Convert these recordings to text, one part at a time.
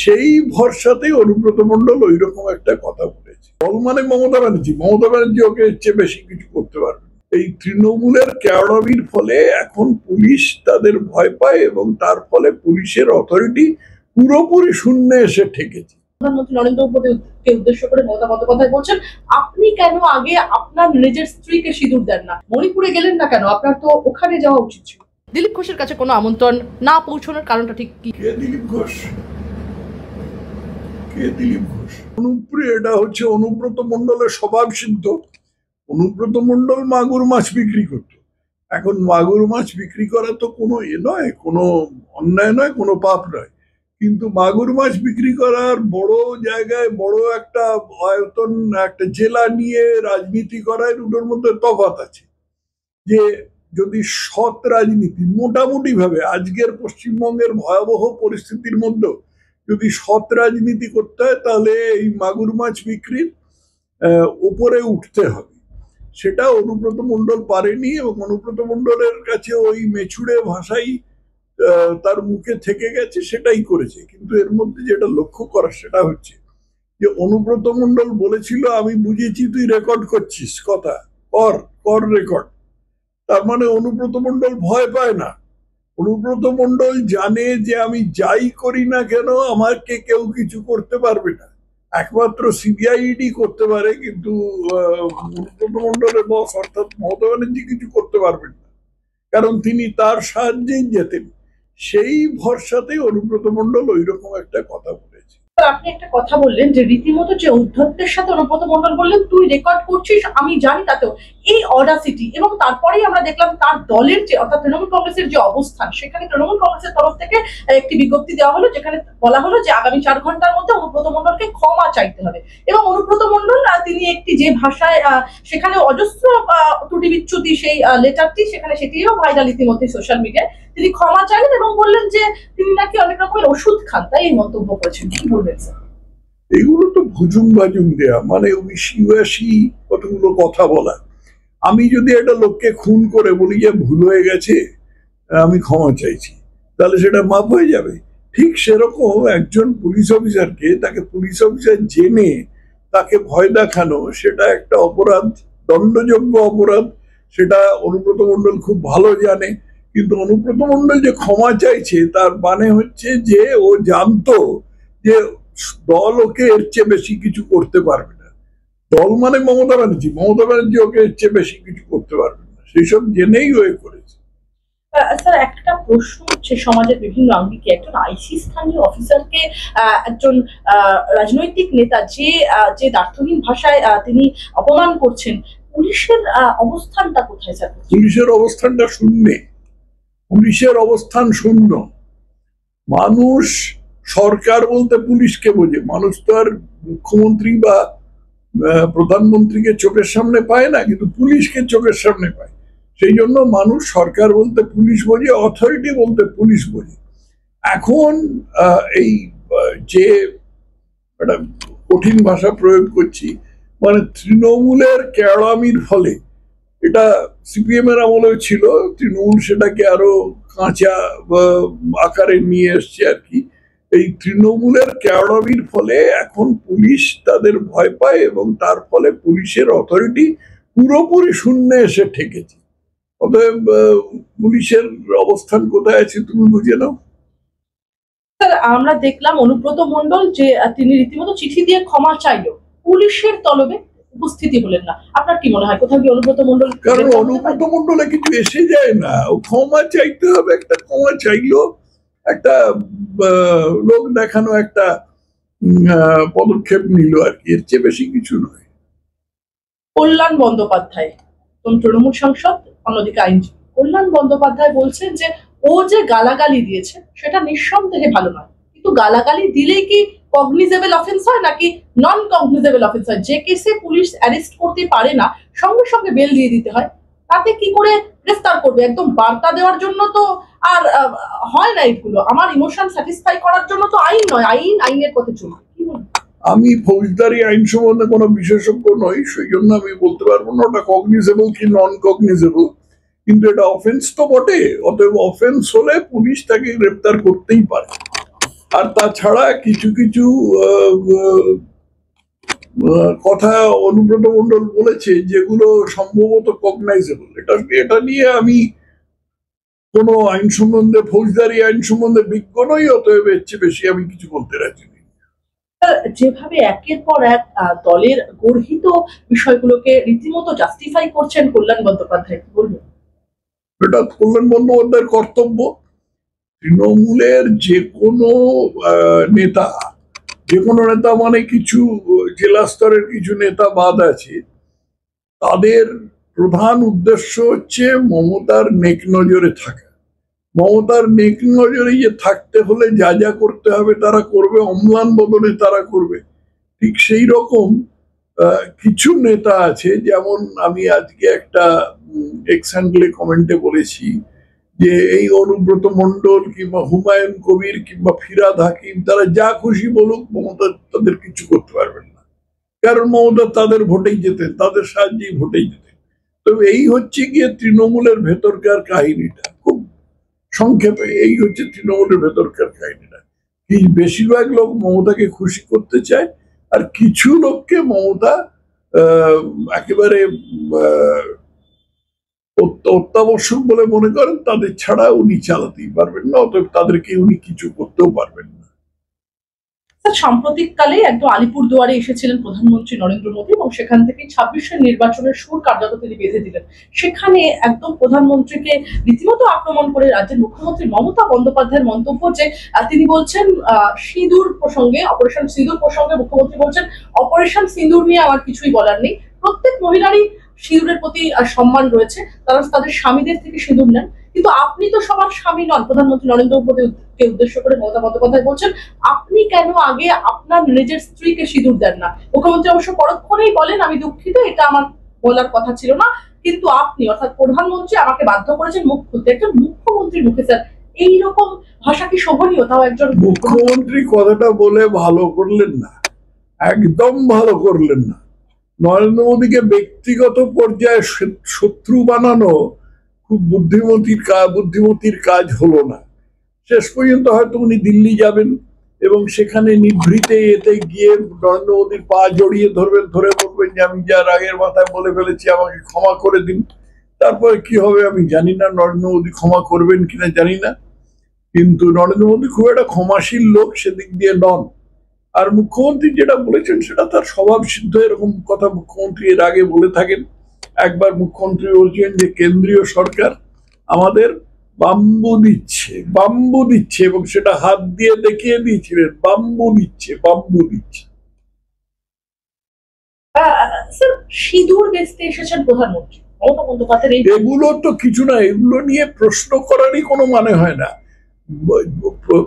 সেই ভরসাতে অনুব্রত মণ্ডল ওই রকম একটা কথা বলেছে। দল মানে মমতা ব্যানার্জি ওকে চেয়ে বেশি কিছু করতে পারবে। এই তৃণমূলের কেওড়ামির ফলে এখন পুলিশ তাদের ভয় পায় এবং তার ফলে পুলিশের অথরিটি পুরোপুরি শূন্যে এসে ঠেকেছে। প্রধানমন্ত্রী নরেন্দ্র মোদীকে উদ্দেশ্য করে মমতা বন্দ্যোপাধ্যায় বলছেন, আপনি কেন আগে আপনার নিজের স্ত্রীকে সিঁদুর দেন না? মণিপুরে গেলেন না কেন? আপনার তো ওখানে যাওয়া উচিত ছিল। দিলীপ ঘোষের কাছে কোনো আমন্ত্রণ না পৌঁছানোর কারণটা ঠিক কি? কে দিলীপ ঘোষ? এটা হচ্ছে অনুব্রত মণ্ডলের স্বভাব সিদ্ধ। অনুব্রত মণ্ডল মাগুর মাছ বিক্রি করত। এখন মাগুর মাছ বিক্রি করা তো কোনো নয়, কোনো অন্যায় নয়, কোনো পাপ নয়, কিন্তু মাগুর মাছ বিক্রি করার বড় জায়গায় বড় একটা আয়তন, একটা জেলা নিয়ে রাজনীতি করার দুটোর মধ্যে তফাৎ আছে। যে যদি সৎ রাজনীতি মোটামুটি ভাবে আজকের পশ্চিমবঙ্গের ভয়াবহ পরিস্থিতির মধ্যে যদি সৎ রাজনীতি করতে হয় তাহলে এই মাগুর মাছ বিক্রির উপরে উঠতে হবে। সেটা অনুব্রত মণ্ডল পারেনি এবং অনুব্রত মণ্ডলের কাছে ওই মেছুড়ে ভাষাই তার মুখে থেকে গেছে, সেটাই করেছে। কিন্তু এর মধ্যে যেটা লক্ষ্য করা সেটা হচ্ছে যে অনুব্রত মণ্ডল বলেছিল, আমি বুঝেছি তুই রেকর্ড করছিস, কথা কর রেকর্ড। তার মানে অনুব্রত মণ্ডল ভয় পায় না। অনুব্রত মণ্ডল জানে যে আমি যাই করি না কেন আমাকে কেউ কিছু করতে পারবে না, একমাত্র সিবিআইডি করতে পারে, কিন্তু অনুব্রত মণ্ডলের বস অর্থাৎ মমতা ব্যানার্জি কিছু করতে পারবেন না, কারণ তিনি তার সাহায্যেই যেতেন। সেই ভরসাতেই অনুব্রত মণ্ডল ওই রকম একটা কথা বলেছে। আপনি একটা কথা বললেন যে রীতিমতো যে ঔদ্ধত্যের সাথে অনুব্রত মণ্ডল বললেন তুই রেকর্ড করছিস, আমি জানি, তাতেও এই অডাসিটি। এবং তারপরেই আমরা দেখলাম তার দলের যে অর্থাৎ তৃণমূল কংগ্রেসের যে অবস্থান, সেখানে তৃণমূল কংগ্রেসের তরফ থেকে একটি বিজ্ঞপ্তি দেওয়া হলো যেখানে বলা হলো যে আগামী 4 ঘন্টার মধ্যে অনুব্রত মণ্ডলকে ক্ষমা চাইতে হবে। এবং অনুব্রত মণ্ডল তিনি একটি যে ভাষায় সেখানে অজস্র ত্রুটি বিচ্যুতি সেই লেটারটি, সেখানে সেটিও ভাইরাল ইতিমধ্যে সোশ্যাল মিডিয়ায়। তিনি ক্ষমা চাইলেন এবং বললেন যে তিনি নাকি অনেক রকমের ওষুধ খান, তাই এই মন্তব্য করেছেন। কি বলবেন স্যার? এগুলো তো ভুজুং বাজুং দেয়া, মানে উইশি কতগুলো কথা বলা। আমি যদি একটা লোককে খুন করে বলি যে ভুল হয়ে গেছে, আমি ক্ষমা চাইছি, তাহলে সেটা মাপ হয়ে যাবে? ঠিক সেরকম একজন পুলিশ অফিসারকে, তাকে পুলিশ অফিসার জেনে তাকে ভয় দেখানো, সেটা একটা অপরাধ, দণ্ডযোগ্য অপরাধ। সেটা অনুব্রত মণ্ডল খুব ভালো জানে। কিন্তু অনুব্রত মণ্ডল যে ক্ষমা চাইছে তার মানে হচ্ছে যে ও জানতো যে দল ওকে এর চেয়ে বেশি কিছু করতে পারবে না। দল মানে মমতা ব্যানার্জি ওকে এর চেয়ে বেশি কিছু করতে পারবে না, সেই সব জেনেই ও করেছে। স্যার, একটা প্রশ্ন হচ্ছে, সমাজের বিভিন্ন আঙ্গিকে একজন আইসি স্থানীয় অফিসারকে একজন রাজনৈতিক নেতা যে দ্ব্যর্থহীন ভাষায় তিনি অপমান করছেন, পুলিশের অবস্থানটা কোথায় স্যার? পুলিশের অবস্থানটা শূন্যে। পুলিশের অবস্থান শূন্য। মানুষ সরকার বলতে পুলিশকে বোঝে। মানুষ তো আর মুখ্যমন্ত্রী বা প্রধানমন্ত্রীকে চোখের সামনে পায় না, কিন্তু পুলিশকে চোখের সামনে পায়। সেই জন্য মানুষ সরকার বলতে পুলিশ বোঝে, অথরিটি বলতে পুলিশ বোঝে। এখন এই যে একটা কঠিন ভাষা প্রয়োগ করছি, মানে তৃণমূলের কেওড়ামির ফলে, এটা সিপিএম এর আমলেও ছিল, তৃণমূল সেটাকে আরো কাঁচা আকারে নিয়ে এসছে আর কি। এই তৃণমূলের কেওড়ামির ফলে এখন পুলিশ তাদের ভয় পায় এবং তার ফলে পুলিশের অথরিটি পুরোপুরি শূন্যে এসে ঠেকেছে। অতএব পুলিশের অবস্থান কোথায় আছে তুমি বুঝে নাও। স্যার, আমরা দেখলাম অনুব্রত মণ্ডল যে তিনি রীতিমতো চিঠি দিয়ে ক্ষমা চাইলো, পুলিশের তলবে উপস্থিতি হলেন না। আপনার কি মনে হয় কোথাও কি অনুব্রত মণ্ডল? কারণ অনুব্রত মণ্ডলে কিছু এসে যায় না, ক্ষমা চাইতে হবে। একটা ক্ষমা চাইলো, একটা লোক দেখানো একটা পদক্ষেপ নিল আর কি, এর চেয়ে বেশি কিছু নয়। কল্যাণ বন্দ্যোপাধ্যায় তৃণমূল সাংসদ, অন্যদিকে আইনজীবী, কল্যাণ বন্দ্যোপাধ্যায় বলছেন যে ও যে গালাগালি দিয়েছে সেটা নিঃসন্দেহে ভালো নয়, কিন্তু গালাগালি দিলেই কি কগনিজেবল অফেন্স হয় নাকি নন কগনিজেবল অফেন্স হয়? যে কেসে পুলিশ অ্যারেস্ট করতে পারে না, সঙ্গে সঙ্গে বেল দিয়ে দিতে হয়, তাতে কি করে গ্রেফতার করবে? একদম বার্তা দেওয়ার জন্য তো আর হয় না এগুলো। আমার ইমোশন স্যাটিসফাই করার জন্য তো আইন নয়, আইনের পথে চলবে। কি বলবো? আমি ফৌজদারি আইন সম্বন্ধে কোনো বিশেষজ্ঞ নই, সেই জন্য আমি বলতে পারবো না ওটা কগনিজেবল কি নন কগনিজেবল, কিন্তু এটা অফেন্স তো বটে। অতএব অফেন্স হলে পুলিশ তাকে গ্রেফতার করতেই পারে। আর তাছাড়া কিছু কিছু কথা অনুব্রত মণ্ডল বলেছে যেগুলো সম্ভবত কগনাইজেবল। এটা নিয়ে আমি কোনো আইন সম্বন্ধে, ফৌজদারি আইন সম্বন্ধে বিজ্ঞ নই, অতএব এর চেয়ে বেশি আমি কিছু বলতে রাজি নেই। যেভাবে একের পর এক দলের গর্হিত বিষয়গুলোকে রীতিমতো জাস্টিফাই করছেন কল্যাণ বন্দ্যোপাধ্যায়, কি বলবেন? এটা কল্যাণ বন্দ্যোপাধ্যায়ের কর্তব্য। তৃণমূলের যে কোনো নেতা, মানে কিছু জেলা স্তরের কিছু নেতা বাদ আছে, তাদের প্রধান উদ্দেশ্য হচ্ছে মমতার নেক নজরে থাকা। মমতার নেক নজরে যে থাকতে হলে যা যা করতে হবে তারা করবে, অম্লান বদলে তারা করবে। ঠিক সেই রকম কিছু নেতা আছে, যেমন আমি আজকে একটা এক্স হ্যান্ডলে কমেন্টে বলেছি যে এই অনুব্রত মণ্ডল কিংবা হুমায়ুন কবির কিংবা ফিরহাদ হাকিম তারা যা খুশি বলুক, মমতা তাদের কিছু করতে পারবেন না, কারণ মমতা তাদের ভোটেই যেতেন, তাদের সাহায্যেই ভোটেই যেতেন। তো এই হচ্ছে গিয়ে তৃণমূলের ভেতরকার কাহিনীটা। খুব সংক্ষেপে এই হচ্ছে তৃণমূলের ভেতরকার কাহিনীটা। বেশিরভাগ লোক মমতাকে খুশি করতে চায়, আর কিছু লোককে মমতা একেবারে অত্যাবশ্যক বলে মনে করেন, তাদের ছাড়া উনি চালাতেই পারবেন না, অতএব তাদেরকে উনি কিছু করতেও পারবেন না। সাম্প্রতিককালে একদম আলিপুরদুয়ারে এসেছিলেন প্রধানমন্ত্রী নরেন্দ্র মোদী, এবং সেখান থেকে 26-এর নির্বাচনের সুর কার্যত তিনি বেঁধে দিলেন। সেখানে একদম প্রধানমন্ত্রীকে রীতিমতো আক্রমণ করে রাজ্যের মুখ্যমন্ত্রী মমতা বন্দ্যোপাধ্যায়ের মন্তব্য যে তিনি বলছেন সিঁদুর প্রসঙ্গে, অপারেশন সিঁদুর প্রসঙ্গে মুখ্যমন্ত্রী বলছেন অপারেশন সিঁদুর নিয়ে আমার কিছুই বলার নেই, প্রত্যেক মহিলারই সিঁদুরের প্রতি সম্মান রয়েছে, তারা তাদের স্বামীদের থেকে সিঁদুর নেন, কিন্তু আপনি তো সবার স্বামী নন। প্রধানমন্ত্রী নরেন্দ্র মোদীকে উদ্দেশ্য করে মমতা বন্দ্যোপাধ্যায় বলছেন আপনি কেন আগে আপনার নিজের স্ত্রীকে সিঁদুর দেন না। মুখ্যমন্ত্রী অবশ্য পরক্ষণেই বলেন আমি দুঃখিত, এটা আমার বলার কথা ছিল না, কিন্তু আপনি অর্থাৎ প্রধানমন্ত্রী আমাকে বাধ্য করেছেন মুখ খুলতে। একজন মুখ্যমন্ত্রীর মুখে স্যার এইরকম ভাষা কি শোভনীয়? তাও একজন মুখ্যমন্ত্রী কথাটা বলে ভালো করলেন না, একদম ভালো করলেন না। নরেন্দ্র মোদীকে ব্যক্তিগত পর্যায়ে শত্রু বানানো খুব বুদ্ধিমতির কাজ হলো না। শেষ পর্যন্ত হয়তো উনি দিল্লি যাবেন এবং সেখানে নিভৃতে এতে গিয়ে নরেন্দ্র মোদীর পা জড়িয়ে ধরবেন, ধরে বলবেন যে আমি যা রাগের মাথায় বলে ফেলেছি আমাকে ক্ষমা করে দিন। তারপরে কি হবে আমি জানি না, নরেন্দ্র মোদী ক্ষমা করবেন কিনা জানি না, কিন্তু নরেন্দ্র মোদী খুব একটা ক্ষমাশীল লোক সেদিক দিয়ে নন। আর মুখ্যমন্ত্রী যেটা বলেছেন সেটা তার স্বভাব সিদ্ধ, এরকম কথা মুখ্যমন্ত্রী এর আগে বলে থাকেন। একবার মুখ্যমন্ত্রী বলছেন যে কেন্দ্রীয় সরকার আমাদের বাম্বু দিচ্ছে এবং সেটা হাত দিয়ে দেখিয়ে দিয়েছিলেন, বাম্বু দিচ্ছে। সিঁদুর বেচতে এসেছেন প্রধানমন্ত্রী মমতা বন্দ্যোপাধ্যায়, এগুলো তো কিছু না, এগুলো নিয়ে প্রশ্ন করারই কোনো মানে হয় না।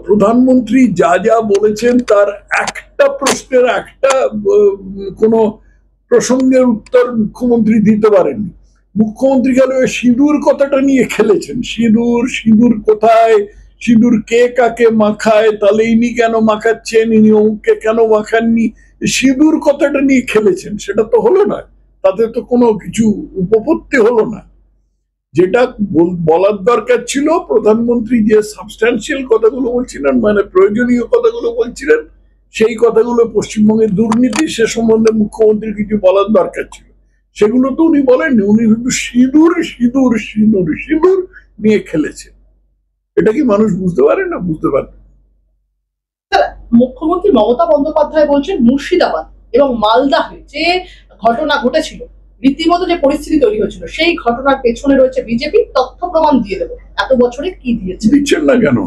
প্রধানমন্ত্রী যা যা বলেছেন তার একটা প্রশ্নের একটা কোনো প্রসঙ্গের উত্তর মুখ্যমন্ত্রী দিতে পারেননি। মুখ্যমন্ত্রী গেল সিঁদুর কথাটা নিয়ে খেলেছেন, সিঁদুর কোথায়, সিঁদুর কে কাকে মাখায়, তাহলে ইনি কেন মাখাচ্ছেন, ইনি অমুককে কেন মাখাননি, সিঁদুর কথাটা নিয়ে খেলেছেন। সেটা তো হলো না, তাতে তো কোনো কিছু উপপত্তি হলো না। যেটা বলার দরকার ছিল, প্রধানমন্ত্রী যে সাবস্ট্যান্সিয়াল কথাগুলো বলছিলেন, মানে প্রয়োজনীয় কথাগুলো বলছিলেন, সেই কথাগুলো পশ্চিমবঙ্গের দুর্নীতি সে সম্বন্ধে মুখ্যমন্ত্রীর কিছু বলার দরকার ছিল, সেগুলো তো উনি বলেননি। উনি শুধু সিঁদুর নিয়ে খেলেছেন। এটা কি মানুষ বুঝতে পারে না? বুঝতে পারে। মুখ্যমন্ত্রী মমতা বন্দ্যোপাধ্যায় বলছেন মুর্শিদাবাদ এবং মালদাহে যে ঘটনা ঘটেছিল, রীতিমতো যে পরিস্থিতি তৈরি হয়েছিল, সেই ঘটনার পেছনে রয়েছে বিজেপি, তথ্য প্রমাণ দিয়ে দেবো। এত বছরে কি দিয়েছে? দিচ্ছেন না কেন?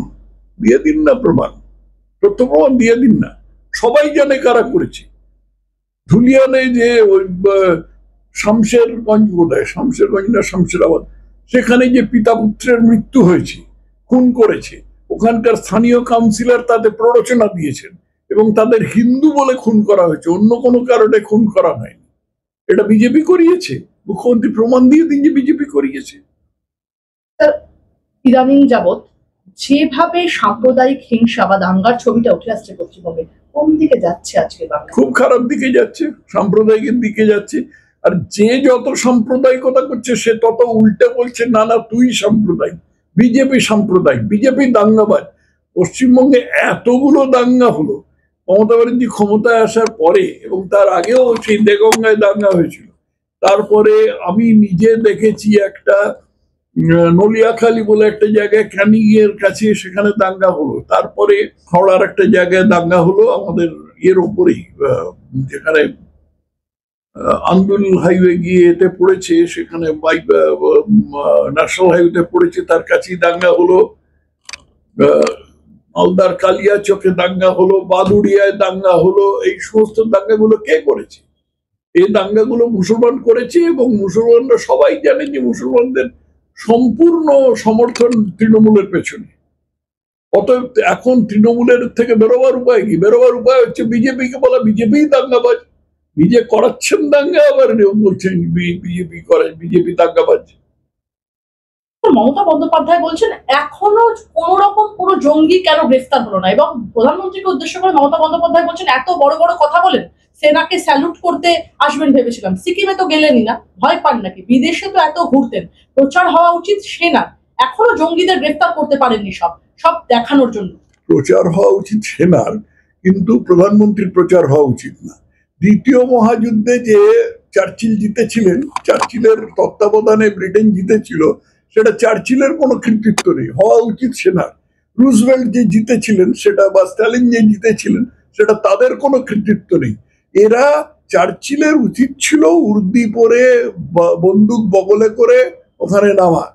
দিয়ে দিন না প্রমাণ, তথ্য প্রমাণ দিয়ে দিন না। সবাই জানে কারা করেছে। ধুলিয়ানে যে ওই শামশেরগঞ্জ না শামশেরাবাদ, সেখানে যে পিতা পুত্রের মৃত্যু হয়েছে, খুন করেছে, ওখানকার স্থানীয় কাউন্সিলর তাতে প্ররোচনা দিয়েছেন এবং তাদের হিন্দু বলে খুন করা হয়েছে, অন্য কোনো কারণে খুন করা হয়নি। এটা বিজেপি করিয়েছে। মুখ্যমন্ত্রী প্রমাণ দিয়ে দিন যে বিজেপি করিয়েছে। ইদানিং যাবৎ যেভাবে সাম্প্রদায়িক হিংসা বা দাঙ্গার ছবিটা উঠে আসছে পশ্চিমবঙ্গে, কোন দিকে যাচ্ছে আজকে বাংলা? খুব খারাপ দিকে যাচ্ছে, সাম্প্রদায়িকের দিকে যাচ্ছে। আর যে যত সাম্প্রদায়িকতা করছে সে তত উল্টে বলছে না তুই সাম্প্রদায়িক, বিজেপি সাম্প্রদায়িক, বিজেপি দাঙ্গাবাজ। পশ্চিমবঙ্গে এতগুলো দাঙ্গা হলো মমতা ব্যানার্জি ক্ষমতায় আসার পরে, এবং তার আগেও সেই দেগঙ্গায় দাঙ্গা হয়েছিল। তারপরে আমি নিজে দেখেছি একটা নলিয়াখালী বলে একটা জায়গায় ক্যানিং এর কাছে, সেখানে দাঙ্গা হলো। তারপরে হাওড়ার একটা জায়গায় দাঙ্গা হলো আমাদের এর ওপরেই, যেখানে আন্দুল হাইওয়ে গিয়ে এতে পড়েছে, সেখানে ন্যাশনাল হাইওয়েতে পড়েছে, তার কাছেই দাঙ্গা হলো। মালদার কালিয়া চকে দাঙ্গা হলো, বাদুড়িয়ায় দাঙ্গা হলো। এই সমস্ত দাঙ্গাগুলো কে করেছে? এই দাঙ্গাগুলো মুসলমান করেছে, এবং মুসলমানরা সবাই জানে যে মুসলমানদের সম্পূর্ণ সমর্থন তৃণমূলের পেছনে। অতএব এখন তৃণমূলের থেকে বেরোবার উপায় কি? বেরোবার উপায় হচ্ছে বিজেপিকে বলা বিজেপি দাঙ্গাবাজ, নিজে করাচ্ছেন দাঙ্গা, আবার বলছেন বিজেপি করে, বিজেপি দাঙ্গাবাজ। মমতা বন্দ্যোপাধ্যায় বলছেন এখনো কোন রকম কোনো জঙ্গি কেন গ্রেফতার হলো না, এবং প্রধানমন্ত্রীকে উদ্দেশ্য করে মমতা বন্দ্যোপাধ্যায় বলছেন এত বড় বড় কথা বলেন, সেনাকে স্যালুট করতে আসবেন ভেবেছিলাম, সিকিমে তো গেলেনই না, ভয় পান নাকি? বিদেশে তো এত ঘুরতেন, প্রচার হওয়া উচিত সেনার, এখনো জঙ্গিদের গ্রেফতার করতে পারেননি, সব সব দেখানোর জন্য। প্রচার হওয়া উচিত সেনার, কিন্তু প্রধানমন্ত্রীর প্রচার হওয়া উচিত না। দ্বিতীয় মহাযুদ্ধে যে চার্চিল জিতেছিলেন, চার্চিলের তত্ত্বাবধানে ব্রিটেন জিতেছিল, সেটা চার্চিলের কোনো কৃতিত্ব নেই, হওয়া উচিত সেনার। রুজভেল্ট যে জিতেছিলেন সেটা, বা স্ট্যালিন যে জিতেছিলেন, সেটা তাদের কোনো কৃতিত্ব নেই। এরা, চার্চিলের উচিত ছিল উর্দি পরে বন্দুক বগলে করে ওখানে নামা।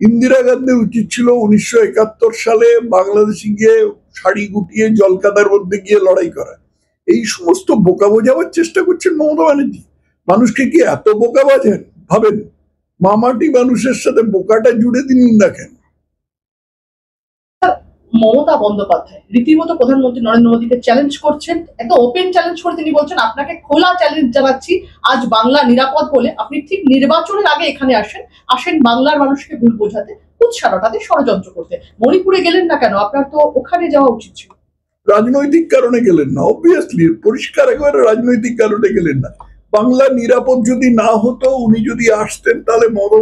ইন্দিরা গান্ধীর উচিত ছিল 1971 সালে বাংলাদেশে গিয়ে শাড়ি গুটিয়ে জলকাদার মধ্যে গিয়ে লড়াই করা। এই সমস্ত বোকা বোঝাবার চেষ্টা করছেন মমতা ব্যানার্জি। মানুষকে কি এত বোকা বাজেন? ভাবেন, মামাটি মানুষের সাথে বোকাটা জুড়ে দিন দেখেন। মমতা বন্দ্যোপাধ্যায় রীতিমতো প্রধানমন্ত্রী নরেন্দ্র মোদীকে চ্যালেঞ্জ করছেন, একটা ওপেন চ্যালেঞ্জ করে তিনি বলছেন আপনাকে খোলা চ্যালেঞ্জ জানাচ্ছি, আজ বাংলা নিরাপদ বলে আপনি ঠিক নির্বাচনের আগে এখানে আসেন বাংলার মানুষকে ভুল বোঝাতে, উৎসাহটাতে ষড়যন্ত্র করতে। মণিপুরে গেলেন না কেন? আপনার তো ওখানে যাওয়া উচিত ছিল। রাজনৈতিক কারণে গেলেন না, অবভিয়াসলি পরিষ্কার একেবারে রাজনৈতিক কারণে গেলেন না। বাংলা নিরাপদ যদি না হতো, উনি যদি আসতেন, তাহলে মমতা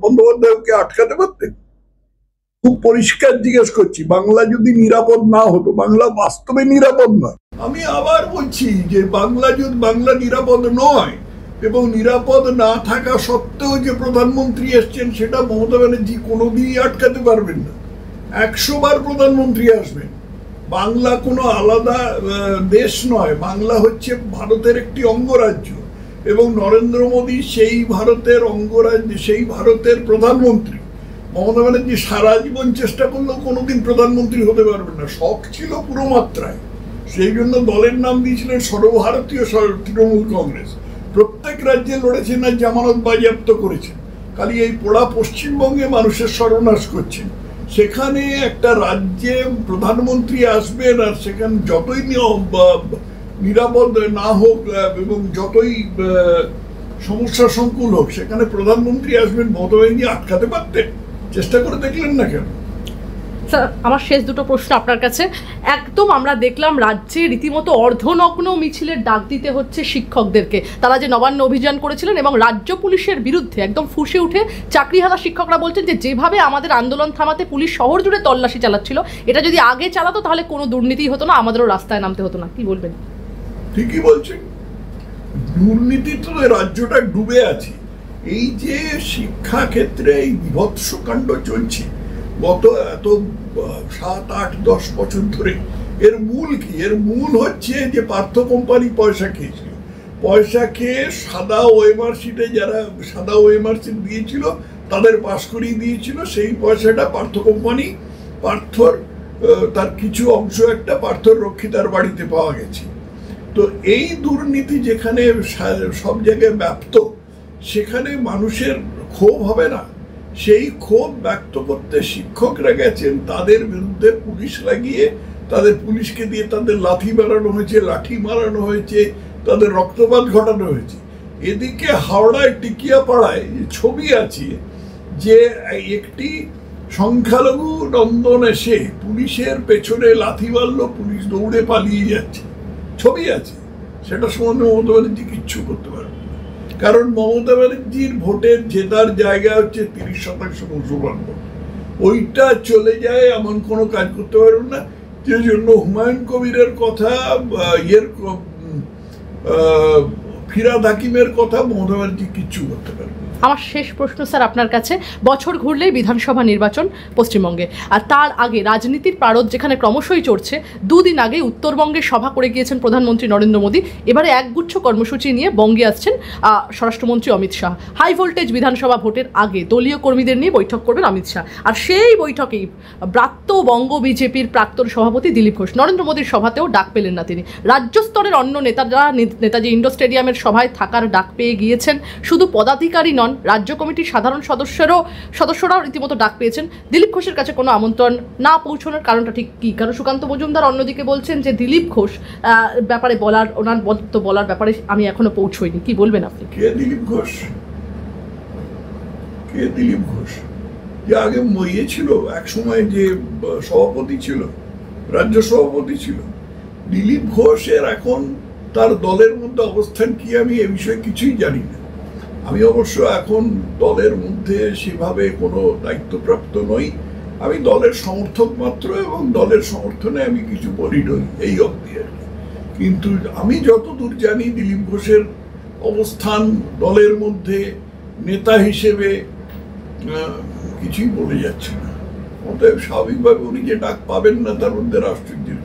বন্দ্যোপাধ্যায়কে আটকাতে পারতেন? খুব পরিষ্কার জিজ্ঞেস করছি, বাংলা যদি নিরাপদ না হতো, বাংলা বাস্তবে নিরাপদ নয়। আমি আবার বলছি যে বাংলা নিরাপদ নয়, এবং নিরাপদ না থাকা সত্ত্বেও যে প্রধানমন্ত্রী এসছেন, সেটা মমতা ব্যানার্জি কোনোদিনই আটকাতে পারবেন না। 100 বার প্রধানমন্ত্রী আসবেন। বাংলা কোনো আলাদা দেশ নয়, বাংলা হচ্ছে ভারতের একটি অঙ্গরাজ্য, এবং নরেন্দ্র মোদী সেই ভারতের অঙ্গরাজ্য, সেই ভারতের প্রধানমন্ত্রী। মমতা ব্যানার্জি সারা জীবন চেষ্টা করলেও কোনোদিন প্রধানমন্ত্রী হতে পারবেন না, শখ ছিল পুরো মাত্রায়। সেই জন্য দলের নাম দিয়েছিলেন সর্বভারতীয় তৃণমূল কংগ্রেস। প্রত্যেক রাজ্যে লড়েছেন আর জামানত বাজেয়াপ্ত করেছেন। খালি এই পোড়া পশ্চিমবঙ্গে মানুষের সর্বনাশ করছেন। সেখানে একটা রাজ্যে প্রধানমন্ত্রী আসবেন, আর সেখানে যতই নিরাপদ না হোক এবং যতই সমস্যা সংকুল হোক, সেখানে প্রধানমন্ত্রী আসবেন, মমতা ব্যানার্জি আটকাতে পারতেন? চেষ্টা করে দেখলেন না কেন? স্যার, আমার শেষ দুটো প্রশ্ন আপনার কাছে। একদম আমরা দেখলাম রাজ্যে রীতিমতো অর্ধনগ্ন মিছিলের ডাক দিতে হচ্ছে শিক্ষকদেরকে, তারা যে নবান্ন অভিযান করেছিলেন, এবং রাজ্য পুলিশের বিরুদ্ধে একদম ফুঁসে উঠে চাকরিহারা শিক্ষকরা বলছেন যে যেভাবে আমাদের আন্দোলন থামাতে পুলিশ শহর জুড়ে তল্লাশি চালাচ্ছিল, এটা যদি আগে চালাতো তাহলে কোনো দুর্নীতি হতো না, আমাদেরও রাস্তায় নামতে হতো না। কি বলবেন? ঠিকই বলছেন, দুর্নীতি তো রাজ্যটা ডুবে আছে। এই যে শিক্ষা ক্ষেত্রে এই বিভৎস কাণ্ড চলছে গত এত 7, 8, 10 বছর ধরে, এর মূল কি? এর মূল হচ্ছে যে পার্থ কোম্পানি পয়সা খেয়েছিল। পয়সা খেয়ে সাদা ওএমআর শিটে যারা সাদা ওএমআর শিট দিয়েছিল তাদের পাস করিয়ে দিয়েছিল। সেই পয়সাটা পার্থ কোম্পানি, পার্থর তার কিছু অংশ একটা পার্থর রক্ষিতার বাড়িতে পাওয়া গেছে। তো এই দুর্নীতি যেখানে সব জায়গায় ব্যাপ্ত, সেখানে মানুষের ক্ষোভ হবে না? সেই ক্ষোভ ব্যক্ত করতে শিক্ষকরা গেছেন, তাদের বিরুদ্ধে পুলিশ লাগিয়ে, তাদের পুলিশকে দিয়ে তাদের লাঠি মারানো হয়েছে, তাদের রক্তপাত ঘটানো হয়েছে। এদিকে হাওড়ায় টিকিয়াপাড়ায় ছবি আছে যে একটি সংখ্যালঘু নন্দন এসে পুলিশের পেছনে লাথি মারল, পুলিশ দৌড়ে পালিয়ে যাচ্ছে, ছবি আছে। সেটা সম্বন্ধে মমতা ব্যানার্জি কিচ্ছু করতে পারবে না, কারণ মমতা ব্যানার্জির ভোটের জেতার জায়গা হচ্ছে 30% মুসলমান ভোট। ওইটা চলে যায় এমন কোনো কাজ করতে পারবেন না, যে জন্য হুমায়ুন কবিরের কথা, ফিরহাদ হাকিমের কথা মমতা ব্যানার্জি কিচ্ছু করতে পারবে। আমার শেষ প্রশ্ন স্যার আপনার কাছে, বছর ঘুরলেই বিধানসভা নির্বাচন পশ্চিমবঙ্গে, আর তার আগে রাজনীতির পারদ যেখানে ক্রমশই চড়ছে, দুদিন আগে উত্তরবঙ্গে সভা করে গিয়েছেন প্রধানমন্ত্রী নরেন্দ্র মোদী। এবারে একগুচ্ছ কর্মসূচি নিয়ে বঙ্গে আসছেন স্বরাষ্ট্রমন্ত্রী অমিত শাহ। হাই ভোল্টেজ বিধানসভা ভোটের আগে দলীয় কর্মীদের নিয়ে বৈঠক করবেন অমিত শাহ, আর সেই বৈঠকেই ব্রাত্য বঙ্গ বিজেপির প্রাক্তন সভাপতি দিলীপ ঘোষ, নরেন্দ্র মোদীর সভাতেও ডাক পেলেন না তিনি। রাজ্য স্তরের অন্য নেতারা নেতাজি ইন্ডোর স্টেডিয়ামের সভায় থাকার ডাক পেয়ে গিয়েছেন। শুধু পদাধিকারী নন, রাজ্য কমিটির সাধারণ সদস্যরাও রীতিমতো ডাক পেয়েছেন। দিলীপ ঘোষের কাছে কোনো আমন্ত্রণ না পৌঁছানোর কারণটা ঠিক কি? কারণ সুকান্ত মজুমদার অন্যদিকে বলছেন যে দিলীপ ঘোষ ব্যাপারে ওনার বক্তব্য বলার ব্যাপারে আমি এখনো পৌঁছইনি। কি বলবেন আপনি? কে দিলীপ ঘোষ? কে দিলীপ ঘোষ? যে আগে ইয়ে ছিল, এক সময় যে সভাপতি ছিল, রাজ্য সভাপতি ছিল। দিলীপ ঘোষের এখন তার দলের মধ্যে অবস্থান কি আমি এ বিষয়ে কিছুই জানি না। আমি অবশ্য এখন দলের মধ্যে সেভাবে কোনো দায়িত্বপ্রাপ্ত নই, আমি দলের সমর্থক মাত্র, এবং দলের সমর্থনে আমি কিছু বলি নই, এই অবধি আর কি। কিন্তু আমি যতদূর জানি দিলীপ ঘোষের অবস্থান দলের মধ্যে নেতা হিসেবে কিছুই বলে যাচ্ছে না। অতএব স্বাভাবিকভাবে উনি যে ডাক পাবেন না তার মধ্যে আশ্চর্যের